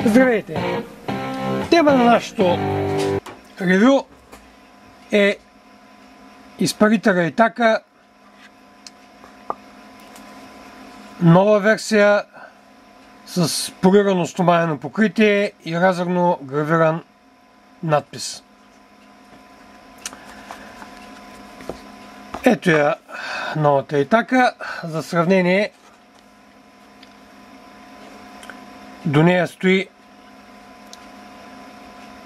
Здравейте! Тема на нашето ревю е изпарителя Итака, нова версия с полирано стоманено покритие и лазерно гравиран надпис. Ето я новата Итака. За сравнение, до нея стои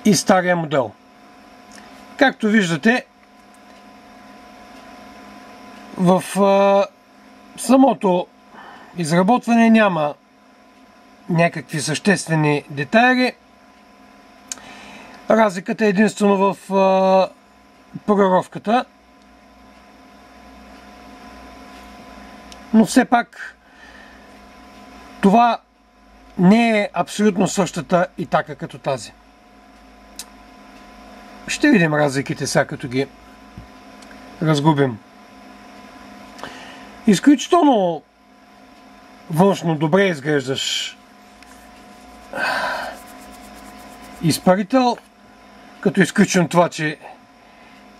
и стария модел. Както виждате, в самото изработване няма някакви съществени детайли. Разликата е единствено в полировката. Но все пак това не е абсолютно същата Итака като тази. Ще видим разликите сега, като ги разгубим. Изключително външно добре изглеждаш изпарител, като изключим това, че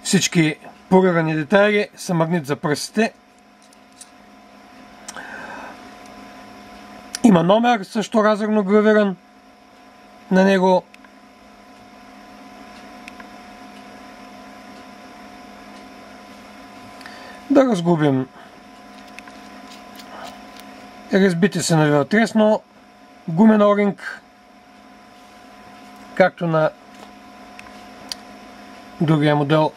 всички полирани детайли са магнит за пръстите. Има номер, също лазерно гравиран на него. Да разгубим резбите се навива тресно, гумен оринг, както на другия модел.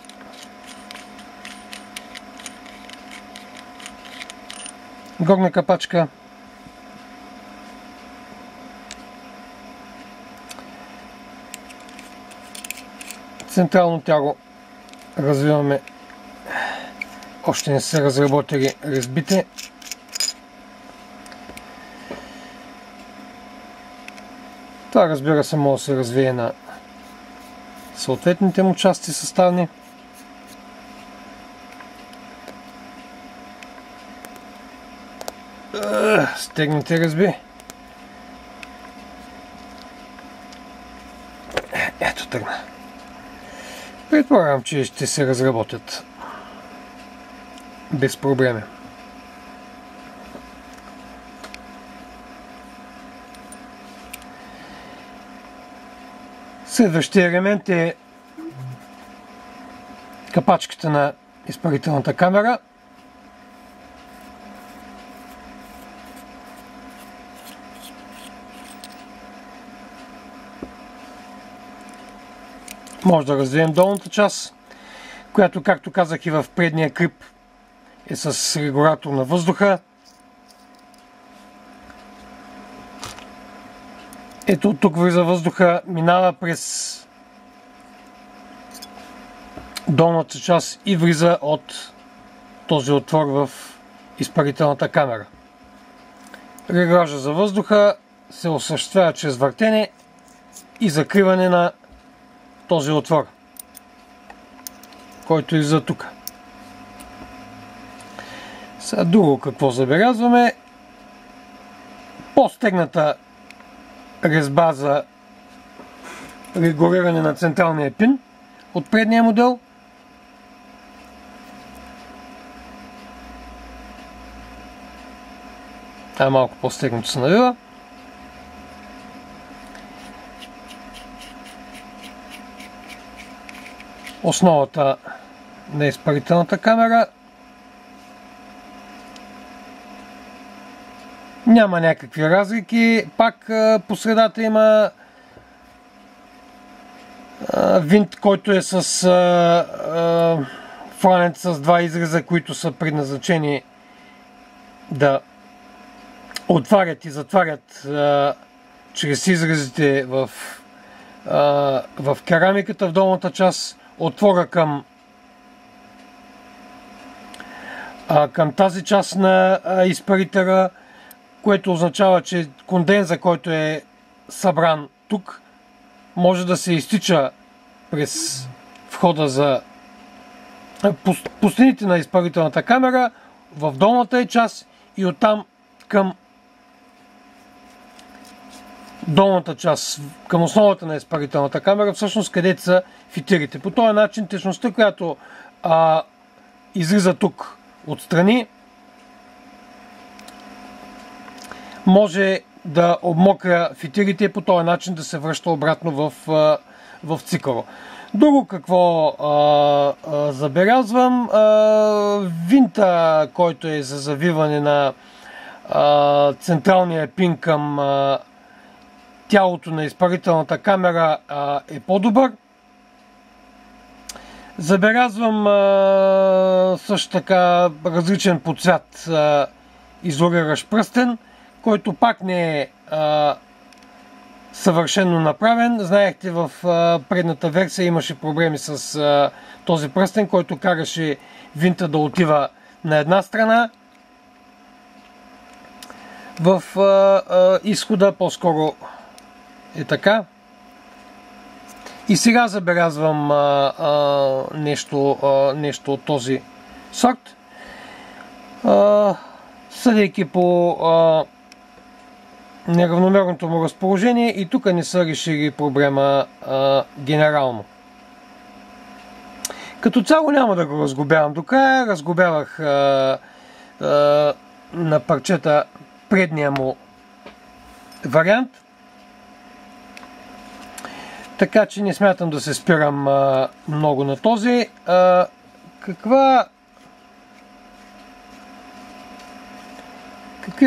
Горна капачка. Централно тяло развиваме. Още не са разработили резбите. Това, разбира се, може да се развие на съответните му части съставни. Стегнете резби. Ето тръгна. Предполагам, че ще се разработят без проблеми. Следващия елемент е капачката на изпарителната камера. Може да развием долната част, която, както казах и в предния клип, е с регулатор на въздуха. Ето от тук влиза въздуха, минава през долната част и влиза от този отвор в изпарителната камера. Регража за въздуха се осъществява чрез въртене и закриване на този отвор, който е за тук. Сега друго какво забелязваме. По-стегната резба за регулиране на централния пин от предния модел. Малко по-стегнато се навива. Основата на изпарителната камера. Няма някакви разлики. Пак по средата има винт, който е с фланец с два изреза, които са предназначени да отварят и затварят чрез изрезите в керамиката в долната част. Отвора към тази част на изпарителя, което означава, че конденза, който е събран тук, може да се изтича през входа за по стените на изпарителната камера в долната част и оттам към долната част към основата на изпарителната камера, всъщност където са фитилите. По този начин течността, която излиза тук отстрани, може да обмокря фитилите и по този начин да се връща обратно в цикъла. Друго какво забелязвам, винта, който е за завиване на централния пин към тялото на изпарителната камера е по-добър. Забелязвам също така различен по цвят изолиращ пръстен, който пак не е съвършено направен. Знаехте, в предната версия имаше проблеми с този пръстен, който караше винта да отива на една страна. В изхода по-скоро е така. И сега забелязвам нещо от този сорт. Съдейки по неравномерното му разположение, и тук не са решили проблема генерално. Като цяло няма да го разглобявам до края. Разглобявах на парчета предния му вариант. Така че не смятам да се спирам много на този. Какви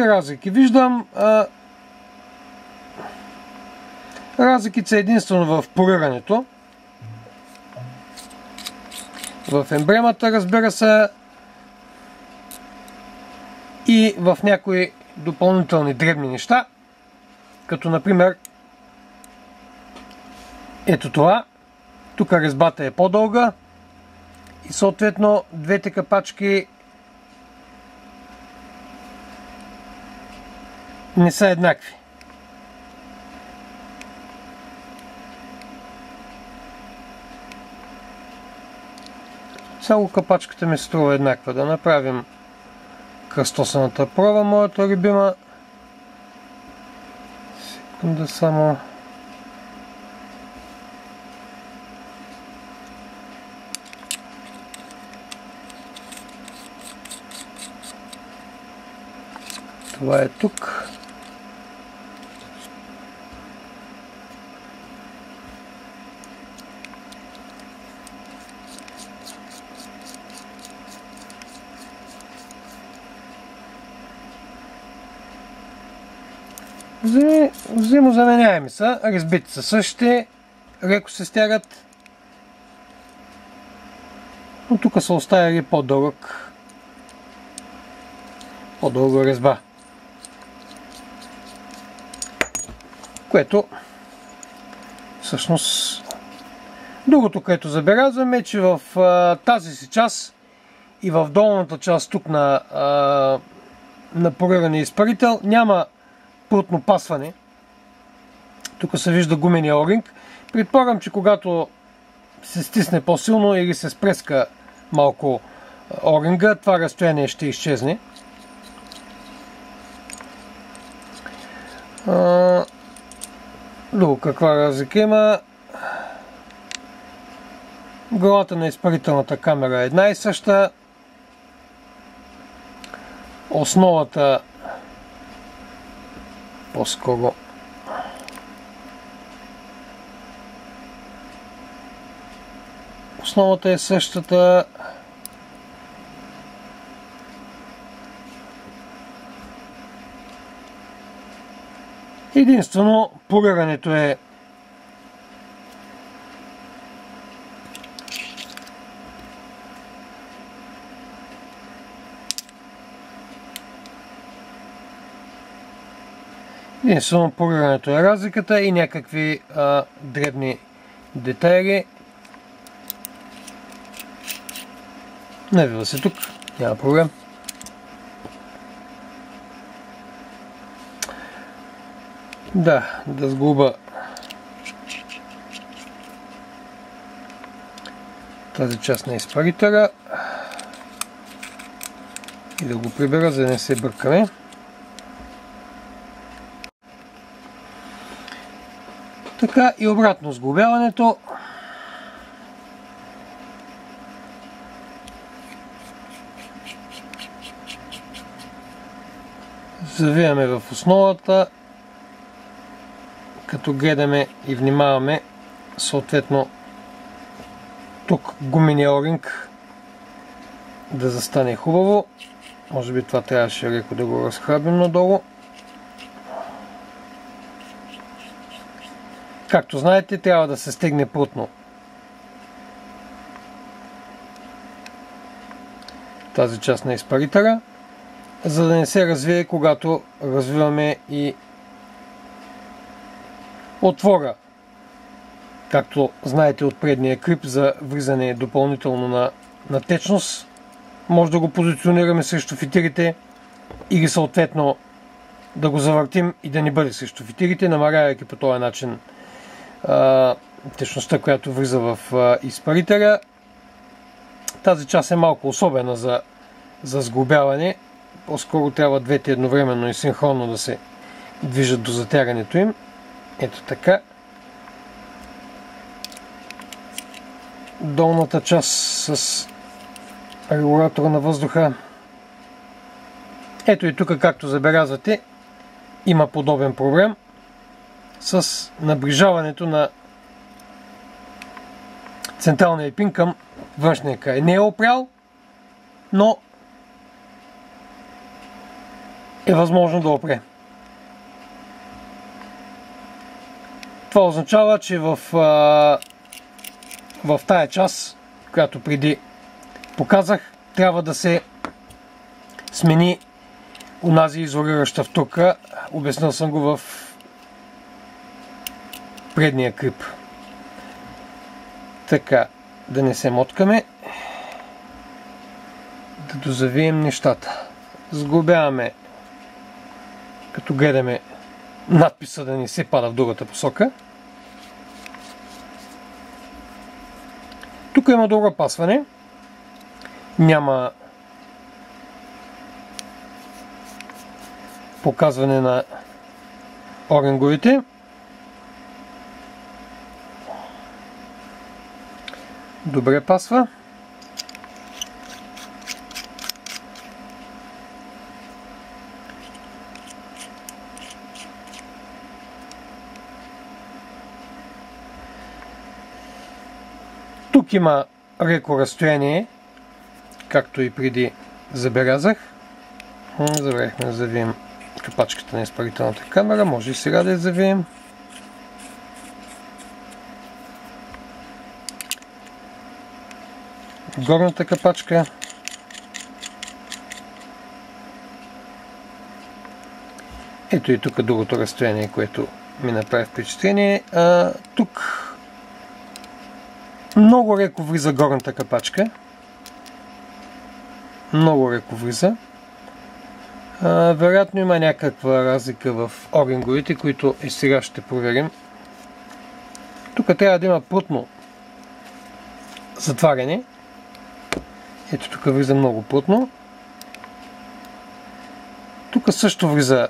разлики виждам? Разликите са единствено в полирането. В емблемата, разбира се, и в някои допълнителни дребни неща, като например ето това. Тук резбата е по-дълга и съответно двете капачки не са еднакви. Цяло капачката ми се струва еднаква. Да направим кръстосаната проба, моята любима. Секунда само. Това е тук. Взаимозаменяеми са, резбите са същите, леко се стягат, но тук са оставили по-дълга резба. Което всъщност другото, което забелязваме, е, че в тази си част и в долната част тук на полирания изпарител няма плътно пасване. Тук се вижда гумения оринг. Предполагам, че когато се стисне по-силно или се спреска малко оринга, това разстояние ще изчезне. Друго, каква разлика има? Главата на изпарителната камера е една и съща. Основата по-скоро основата е същата. Единствено полирането е разликата и някакви дребни детайли. Навива се тук, няма проблем. Да сглоба тази част на изпарителя и да го прибера, за да не се бъркаме. Така и обратно сглобяването. Завиваме в основата, като гледаме и внимаваме съответно тук гумения оринг да застане хубаво. Може би това трябваше леко да го разхрабим надолу. Както знаете, трябва да се стегне плътно тази част на изпарителя, за да не се развие, когато развиваме и отвора. Както знаете от предния клип за влизане допълнително на течност, може да го позиционираме срещу фитилите или съответно да го завъртим и да не бъде срещу фитилите, намалявайки по този начин течността, която влиза в изпарителя. Тази част е малко особена за сглобяване. По-скоро трябва двете едновременно и синхронно да се движат до затягането им. Ето така. Долната част с регулатора на въздуха. Ето и тук, както забелязвате, има подобен проблем с наближаването на централния пин към външния край. Не е опрял, но е възможно да опре. Това означава, че в тая част, която преди показах, трябва да се смени онази изолираща втурка. Обяснил съм го в предния клип. Така, да не се моткаме. Да дозавием нещата. Сглобяваме, като гледаме надписа да не се пада в другата посока. Тук има добро пасване. Няма показване на оринговите. Добре пасва. Тук има леко разстояние, както и преди забелязах. Забравихме да завием капачката на изпарителната камера. Може и сега да я завием. Горната капачка. Ето и тук другото разстояние, което ми направи впечатление. Тук много леко влиза горната капачка. Много леко влиза. Вероятно има някаква разлика в оринговите, които и сега ще проверим. Тук трябва да има плътно затваряне. Ето тук влиза много плътно. Тук също влиза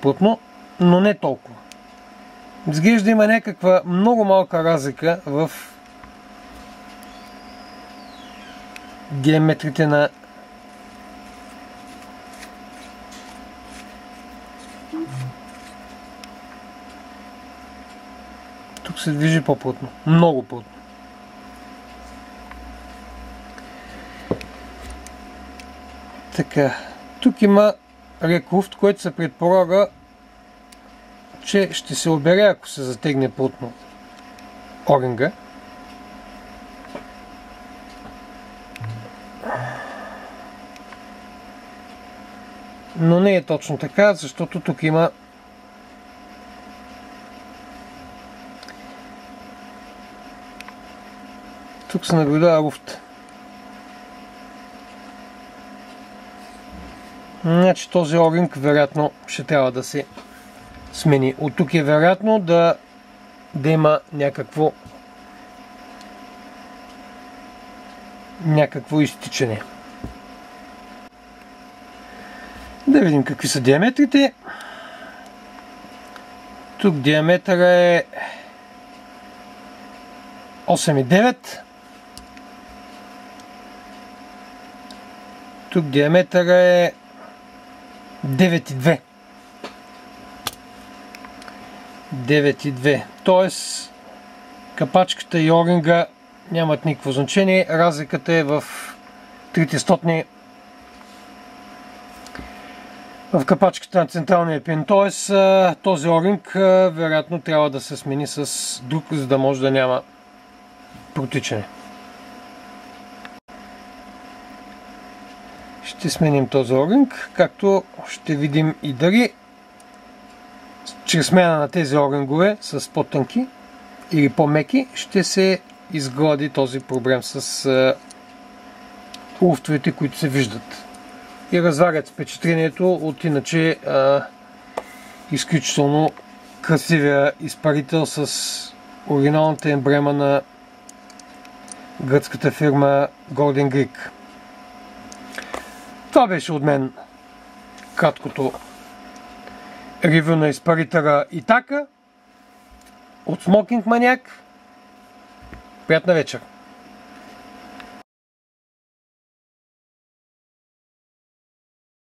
плътно, но не толкова. Изглежда има някаква много малка разлика в диаметрите на тук се движи по-плътно, много плътно. Така, тук има рекуфт, който се предполага, че ще се обере, ако се затегне плътно оринга. Но не е точно така, защото тук има тук се наблюдава луфт. Значи този оринг вероятно ще трябва да се смени. От тук е вероятно да има някакво изтичане. Да видим какви са диаметрите. Тук диаметъра е 8,9. Тук диаметъра е 9,2. 9,2. Тоест капачката и оринга нямат никакво значение. Разликата е в трите стотни в капачката на централния пин. Тоест този оринг вероятно трябва да се смени с друг, за да може да няма протичане. Ще сменим този оринг, както ще видим и дали чрез смяна на тези орингове с по-тънки или по-меки ще се изглади този проблем с луфтовете, които се виждат и разварят впечатлението от иначе изключително красивия изпарител с оригиналната емблема на гръцката фирма Golden Greek. Това беше от мен краткото ревю на изпарителя Итака от Smoking Maniac. Приятна вечер!